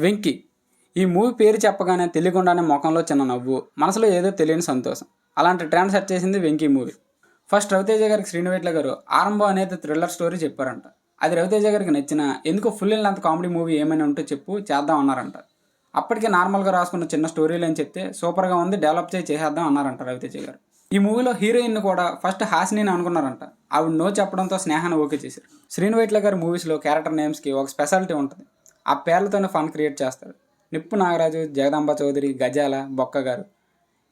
వెంకీ. ఈ మూవీ పేరు చెప్పగానే తెలియకుండానే ముఖంలో చిన్న నవ్వు, మనసులో ఏదో తెలియని సంతోషం. అలాంటి ట్రెండ్ సెట్ చేసింది వెంకీ మూవీ. ఫస్ట్ రవితేజ గారికి శ్రీనువైట్ల గారు ఆరంభం అనేది థ్రిల్లర్ స్టోరీ చెప్పారంట. అది రవితేజ గారికి నచ్చిన ఎందుకో ఫుల్ లెంత్ కామెడీ మూవీ ఏమైనా ఉంటే చెప్పు చేద్దాం అన్నారంట. అప్పటికే నార్మల్గా రాసుకున్న చిన్న స్టోరీలు అని చెప్తే సూపర్గా ఉంది, డెవలప్ చేసేద్దాం అన్నారంట రవితేజ గారు. ఈ మూవీలో హీరోయిన్ కూడా ఫస్ట్ హాసిని అనుకున్నారంట. ఆవిడ నో చెప్పడంతో స్నేహాన్ని ఓకే చేశారు. శ్రీనువైట్ల గారి మూవీస్లో క్యారెక్టర్ నేమ్స్కి ఒక స్పెషాలిటీ ఉంటుంది. ఆ పేర్లతోనే ఫన్ క్రియేట్ చేస్తారు. నిప్పు నాగరాజు, జగదాంబ చౌదరి, గజాల, బొక్క గారు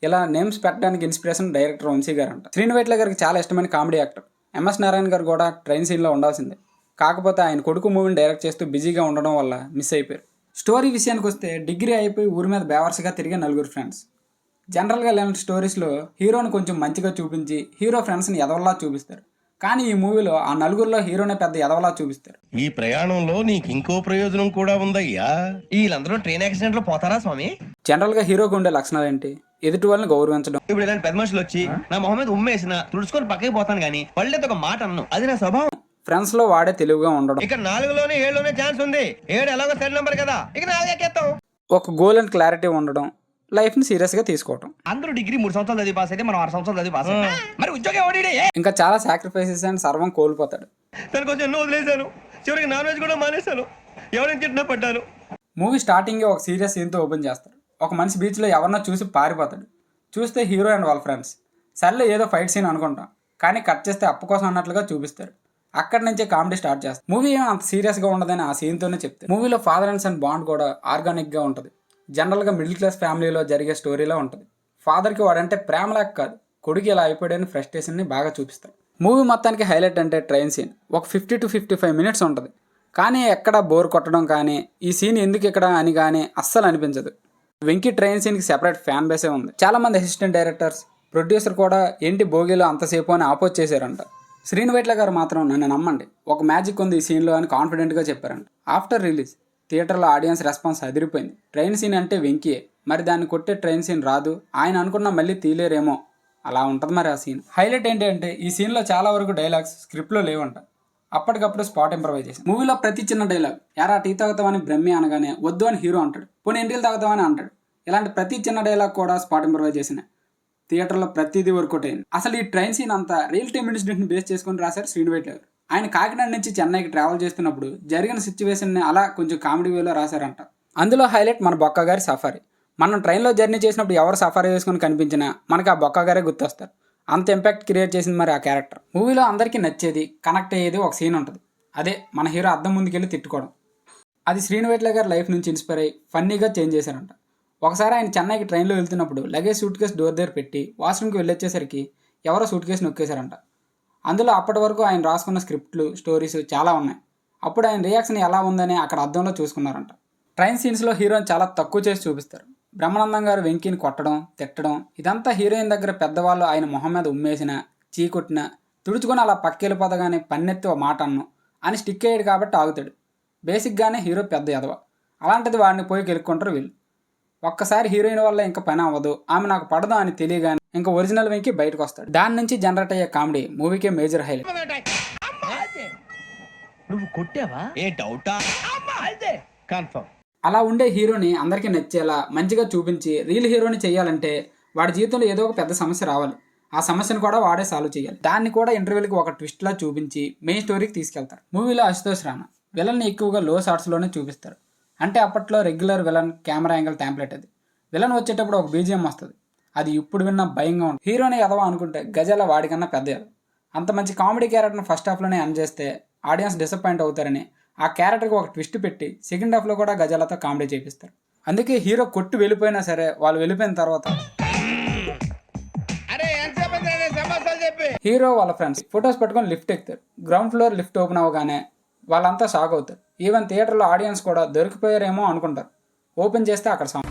ఇలా నేమ్స్ పెట్టడానికి ఇన్స్పిరేషన్ డైరెక్టర్ వంశీ గారు అంట. శ్రీనువైట్ల గారికి చాలా ఇష్టమైన కామెడీ యాక్టర్. ఎంఎస్ నారాయణ గారు కూడా ట్రైన్ సీన్లో ఉండాల్సిందే. కాకపోతే ఆయన కొడుకు మూవీని డైరెక్ట్ చేస్తూ బిజీగా ఉండడం వల్ల మిస్ అయిపోయారు. స్టోరీ విషయానికి వస్తే డిగ్రీ అయిపోయి ఊరి మీద బేవర్స్గా తిరిగే నలుగురు ఫ్రెండ్స్. జనరల్గా ఇలాంటి స్టోరీస్లో హీరోని కొంచెం మంచిగా చూపించి హీరో ఫ్రెండ్స్ని ఎదవల్లా చూపిస్తారు. కానీ ఈ మూవీలో ఆ నలుగురిలో హీరోనే పెద్ద ఎదవలా చూపిస్తారు. ఈ ప్రయాణంలో నీకు ఇంకో ప్రయోజనం కూడా ఉందయ్యా. వీళ్ళందరూ ట్రైన్ యాక్సిడెంట్ లో పోతారా స్వామి? జనరల్గా హీరోకి ఉండే లక్షణాలు ఏంటి? ఎదుటి వాళ్ళని గౌరవించడం. ఇప్పుడు ఇలాంటి పెద్ద మనుషులు వచ్చి నా మొహం మీద ఉమ్మేసిన తుడుచుకొని పక్కకి పోతాను కానీ వాళ్ళతో ఒక మాట అన్ను, అది నా స్వభావం. ఫ్రెండ్స్లో వాడే తెలివిగా ఉండడం. ఇక 4లోనే 7లోనే ఛాన్స్ ఉంది. 7 ఎలాగో సెల్ నెంబర్ కదా, ఇక 4 ఎక్కేస్తాం. ఒక గోల్ అండ్ క్లారిటీ ఉండడం. లైఫ్ని సీరియస్గా తీసుకోవడం. అందరూ డిగ్రీ 3 సంవత్సరాలు చదివి పాస్ అయితే మనం 6 సంవత్సరాలు చదివి పాస్ మరి ఉద్యోగం ఎవడి? ఇంకా చాలా సాక్రిఫైసెస్ అండ్ సర్వం కోల్పోతాడు. దానికోసం ఎన్నో వదిలేశాను. చివరికి నాన్ వెజ్ కూడా మానేశాను. ఎవరైనా తిట్టినా పడ్డాను. మూవీ స్టార్టింగే ఒక సీరియస్ సీన్తో ఓపెన్ చేస్తారు. ఒక మనిషి బీచ్లో ఎవరినో చూసి పారిపోతాడు. చూస్తే హీరో అండ్ వాళ్ళ ఫ్రెండ్స్. సర్లే ఏదో ఫైట్ సీన్ అనుకుంటాం, కానీ కట్ చేస్తే అప్పు కోసం అన్నట్లుగా చూపిస్తారు. అక్కడి నుంచే కామెడీ స్టార్ట్ చేస్తారు. మూవీ ఏమో అంత సీరియస్గా ఉండదని ఆ సీన్తోనే చెప్తారు. మూవీలో ఫాదర్ అండ్ సన్ బాండ్ కూడా ఆర్గానిక్గా ఉంటుంది. జనరల్గా మిడిల్ క్లాస్ ఫ్యామిలీలో జరిగే స్టోరీలో ఉంటుంది. ఫాదర్కి వాడంటే ప్రేమలాగా కాదు, కొడుకు ఇలా అయిపోయాడని ఫ్రస్ట్రేషన్ని బాగా చూపిస్తారు. మూవీ మొత్తానికి హైలైట్ అంటే ట్రైన్ సీన్. ఒక 50 to 55 minutes ఉంటుంది. కానీ ఎక్కడ బోర్ కొట్టడం కానీ, ఈ సీన్ ఎందుకు ఇక్కడ అని కానీ అస్సలు అనిపించదు. వెంకీ ట్రైన్ సీన్కి సెపరేట్ ఫ్యాన్ బేసే ఉంది. చాలామంది అసిస్టెంట్ డైరెక్టర్స్, ప్రొడ్యూసర్ కూడా ఏంటి బోగీలో అంతసేపు అని ఆపోజ్ చేశారంట. శ్రీనువైట్ల గారు మాత్రం నన్ను నమ్మండి, ఒక మ్యాజిక్ ఉంది ఈ సీన్లో అని కాన్ఫిడెంట్గా చెప్పారంట. ఆఫ్టర్ రిలీజ్ థియేటర్లో ఆడియన్స్ రెస్పాన్స్ అదిరిపోయింది. ట్రైన్ సీన్ అంటే వెంకీయే, మరి దాన్ని కొట్టే ట్రైన్ సీన్ రాదు, ఆయన అనుకున్నా మళ్ళీ తీయలేరేమో, అలా ఉంటుంది మరి ఆ సీన్. హైలైట్ ఏంటి అంటే ఈ సీన్లో చాలా వరకు డైలాగ్స్ స్క్రిప్ట్లో లేవంట. అప్పటికప్పుడు స్పాట్ ఇంప్రవైజేషన్. మూవీలో ప్రతి చిన్న డైలాగ్, యారా టీ తాగుతామని బ్రహ్మి అనగానే వద్దు అని హీరో అంటాడు, పోనీ ఎంటికలు తాగుతామని అంటాడు. ఇలాంటి ప్రతి చిన్న డైలాగ్ కూడా స్పాట్ ఇంప్రవైజేషన్. థియేటర్లో ప్రతిదీ వర్కౌట్ అయింది. అసలు ఈ ట్రైన్ సీన్ అంతా రియల్ టైమ్ ఇన్సిడెంట్ని బేస్ చేసుకుని రాశారు శ్రీనువైట్ల గారు. ఆయన కాకినాడ నుంచి చెన్నైకి ట్రావెల్ చేస్తున్నప్పుడు జరిగిన సిచ్యువేషన్ని అలా కొంచెం కామెడీ వేలో రాశారంట. అందులో హైలైట్ మన బొక్క గారి సఫారీ. మనం ట్రైన్లో జర్నీ చేసినప్పుడు ఎవరు సఫారీ వేసుకుని కనిపించినా మనకి ఆ బొక్క గారే గుర్తొస్తారు. అంత ఇంపాక్ట్ క్రియేట్ చేసింది మరి ఆ క్యారెక్టర్. మూవీలో అందరికీ నచ్చేది, కనెక్ట్ అయ్యేది ఒక సీన్ ఉంటుంది. అదే మన హీరో అద్దం ముందుకెళ్ళి తిట్టుకోవడం. అది శ్రీనువైట్ల గారి లైఫ్ నుంచి ఇన్స్పైర్ అయ్యి ఫన్నీగా చేంజ్ చేశారంట. ఒకసారి ఆయన చెన్నైకి ట్రైన్లో వెళ్తున్నప్పుడు లగేజ్ సూట్ కేసు డోర్ దగ్గర పెట్టి వాష్రూమ్కి వెళ్ళొచ్చేసరికి ఎవరో సూట్ కేసు నొక్కేశారంట. అందులో అప్పటి వరకు ఆయన రాసుకున్న స్క్రిప్ట్లు, స్టోరీస్ చాలా ఉన్నాయి. అప్పుడు ఆయన రియాక్షన్ ఎలా ఉందని అక్కడ అద్దంలో చూసుకున్నారంట. ట్రైన్ సీన్స్లో హీరోని చాలా తక్కువ చేసి చూపిస్తారు. బ్రహ్మానందం గారు వెంకీని కొట్టడం, తిట్టడం ఇదంతా హీరోయిన్ దగ్గర పెద్దవాళ్ళు ఆయన మొహం మీద ఉమ్మేసిన, చీకొట్టిన, తుడుచుకొని అలా పక్కెళ్ళిపోతగానే పన్నెత్తి ఒక మాట అన్ను అని స్టిక్ అయ్యాడు కాబట్టి ఆగుతాడు. బేసిక్గానే హీరో పెద్ద ఎదవ. అలాంటిది వాడిని పోయి గెలుక్కుంటారు వీళ్ళు. ఒక్కసారి హీరోయిన్ వల్ల ఇంకా పని అవ్వదు, ఆమె నాకు పడదు అని తెలియగానే ఇంకా ఒరిజినల్ వెంకీ బయటకు వస్తాడు. దాని నుంచి జనరేట్ అయ్యే కామెడీ మూవీకే మేజర్ హైలైట్. నువ్వు కొట్టావా? ఏ డౌటా? కన్ఫర్మ్. అలా ఉండే హీరోని అందరికీ నచ్చేలా మంచిగా చూపించి రియల్ హీరోని చేయాలంటే వాడి జీవితంలో ఏదో ఒక పెద్ద సమస్య రావాలి. ఆ సమస్యను కూడా వాడే సాల్వ్ చేయాలి. దాన్ని కూడా ఇంటర్వ్యూలకి ఒక ట్విస్ట్లా చూపించి మెయిన్ స్టోరీకి తీసుకెళ్తారు. మూవీలో అశుతోష్ రాణా విలన్ని ఎక్కువగా లో షాట్స్లోనే చూపిస్తారు. అంటే అప్పట్లో regular villain camera angle template అది. విలన్ వచ్చేటప్పుడు ఒక బీజిఎం వస్తుంది. అది ఇప్పుడు విన్నా భయంగా ఉంటుంది. హీరోని ఎదవా అనుకుంటే గజాల వాడికన్నా పెద్ద ఎదవ. అంత మంచి కామెడీ క్యారెక్టర్ని ఫస్ట్ హాఫ్లోనే ఎండ్ చేస్తే ఆడియన్స్ డిసప్పాయింట్ అవుతారని ఆ క్యారెక్టర్కి ఒక ట్విస్ట్ పెట్టి సెకండ్ హాఫ్లో కూడా గజాలతో కామెడీ చేపిస్తారు. అందుకే హీరో కొట్టు వెళ్ళిపోయినా సరే వాళ్ళు వెళ్ళిపోయిన తర్వాత హీరో వాళ్ళ ఫ్రెండ్స్ ఫొటోస్ పట్టుకొని లిఫ్ట్ ఎక్కుతారు. గ్రౌండ్ ఫ్లోర్ లిఫ్ట్ ఓపెన్ అవ్వగానే వాళ్ళంతా షాక్ అవుతారు. ఈవెన్ థియేటర్లో ఆడియన్స్ కూడా దొరికిపోయారేమో అనుకుంటారు. ఓపెన్ చేస్తే అక్కడ song.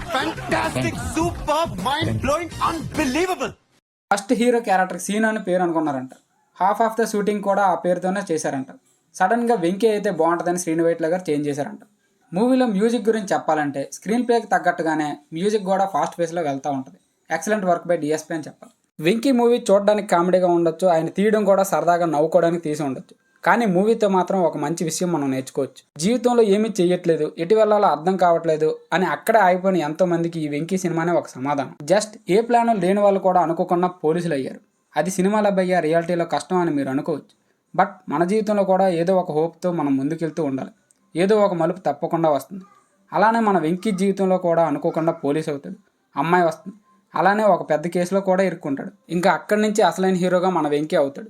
First hero character scene అని పేరు అనుకున్నారంట. హాఫ్ ఆఫ్ ద షూటింగ్ కూడా ఆ పేరుతోనే చేశారంట. సడన్గా వెంకీ అయితే బాగుంటుందని శ్రీనువైట్ల గారు చేంజ్ చేశారంట. మూవీలో మ్యూజిక్ గురించి చెప్పాలంటే స్క్రీన్ ప్లేకి తగ్గట్టుగానే మ్యూజిక్ కూడా ఫాస్ట్ ఫేస్లో వెళ్తూ ఉంటుంది. ఎక్సలెంట్ వర్క్ బై డిఎస్పీ అని చెప్పాలి. వెంకీ మూవీ చూడడానికి కామెడీగా ఉండొచ్చు, ఆయన తీయడం కూడా సరదాగా నవ్వుకోవడానికి తీసి ఉండొచ్చు. కానీ మూవీతో మాత్రం ఒక మంచి విషయం మనం నేర్చుకోవచ్చు. జీవితంలో ఏమీ చెయ్యట్లేదు, ఎటు వెళ్ళాలో అర్థం కావట్లేదు అని అక్కడే ఆగిపోయిన ఎంతో మందికి ఈ వెంకీ సినిమానే ఒక సమాధానం. జస్ట్ ఏ ప్లాన్ లేని వాళ్ళు కూడా అనుకోకుండా పోలీసులు అయ్యారు. అది సినిమాల అబ్బయ్య, రియాలిటీలో కష్టం అని మీరు అనుకోవచ్చు. బట్ మన జీవితంలో కూడా ఏదో ఒక హోప్తో మనం ముందుకెళ్తూ ఉండాలి. ఏదో ఒక మలుపు తప్పకుండా వస్తుంది. అలానే మన వెంకీ జీవితంలో కూడా అనుకోకుండా పోలీస్ అవుతాడు, అమ్మాయి వస్తుంది, అలానే ఒక పెద్ద కేసులో కూడా ఇరుక్కుంటాడు. ఇంకా అక్కడి నుంచి అసలైన హీరోగా మన వెంకీ అవుతాడు.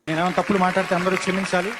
నేనేమైనా తప్పులు మాట్లాడితే అందరూ క్షమించాలి.